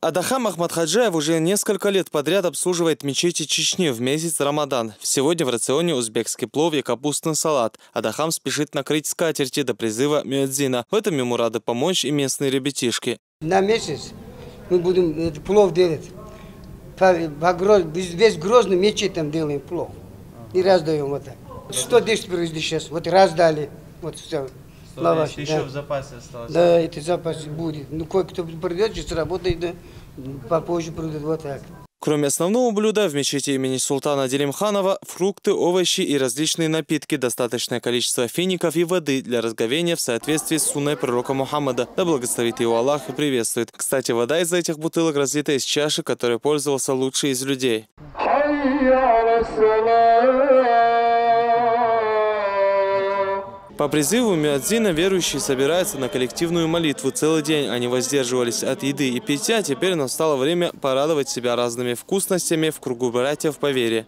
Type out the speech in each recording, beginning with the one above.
Адахам Ахмадхаджаев уже несколько лет подряд обслуживает мечети Чечни в месяц Рамадан. Сегодня в рационе узбекский плов и капустный салат. Адахам спешит накрыть скатерти до призыва мюэдзина. В этом ему рады помочь и местные ребятишки. На месяц мы будем плов делать. Весь Грозный мечеть делаем плов. И раздаем вот так. 110 привезли сейчас. Вот раздали. Вот все. Лаваш, еще да. В запасе осталось. Да, это запас будет. Ну, кое-кто придет, сейчас работает, да, попозже придет вот так. Кроме основного блюда, в мечети имени султана Делимханова фрукты, овощи и различные напитки, достаточное количество фиников и воды для разговения в соответствии с сунной пророка Мухаммада. Да благословит его Аллах и приветствует. Кстати, вода из этих бутылок разлита из чаши, которой пользовался лучший из людей. По призыву мюэдзина верующие собираются на коллективную молитву целый день. Они воздерживались от еды и питья. Теперь настало время порадовать себя разными вкусностями в кругу братьев по вере.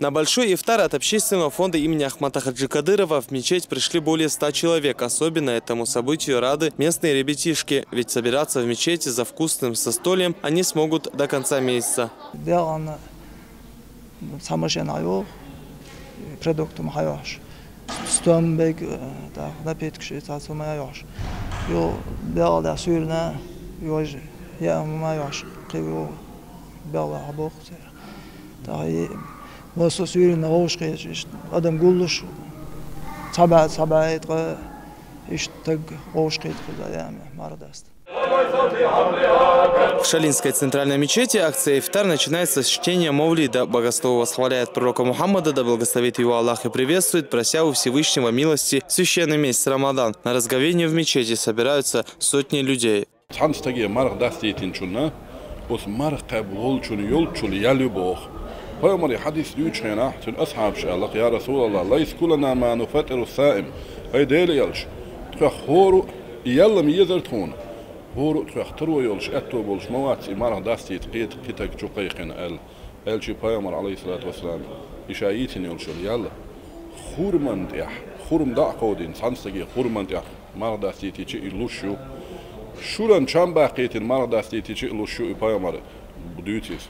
На большой ифтар от общественного фонда имени Ахмата Хаджи Кадырова в мечеть пришли более 100 человек. Особенно этому событию рады местные ребятишки. Ведь собираться в мечети за вкусным застольем они смогут до конца месяца. Adam gulluş sabah etqe iştag oşqit qudayam mardast. В Шалинской центральной мечети акция ифтар начинается с чтения Мавлида. Богослов восхваляет пророка Мухаммада, да благословит его Аллах и приветствует, прося у Всевышнего милости в священный месяц Рамадан. На разговение в мечети собираются сотни людей. فيمر حديث يوشينا تن أصحاب شالق يا رسول الله ليس كلنا ما نفطر الصائم هاي ديل يلش تخورو يلا ميزرتون هورو تخترو يلش أتو بولش موات إمارة داستي تقيت كتاك جوقيقين الشي فيمر عليه الصلاة والسلام إشايتين يلش يلا خورمند يح خورم دا قودين سانستجي خورمند يح مارة داستي تيجي إلوشو شوران شام باقيتين مارة داستي تيجي إلوشو فيمر بديوتيس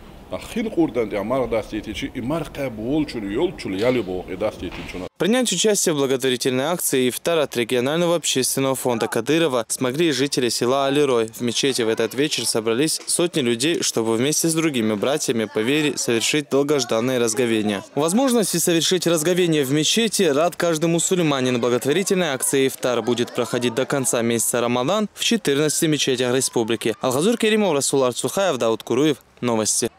Принять участие в благотворительной акции ифтар от регионального общественного фонда Кадырова смогли жители села Алирой. В мечети в этот вечер собрались сотни людей, чтобы вместе с другими братьями по вере совершить долгожданное разговение. Возможности совершить разговение в мечети рад каждый мусульманин. Благотворительная акция ифтар будет проходить до конца месяца Рамадан в 14 мечетях республики. Алхазур Керимов, Расул Арцухаев, Дауд Куруев. Новости.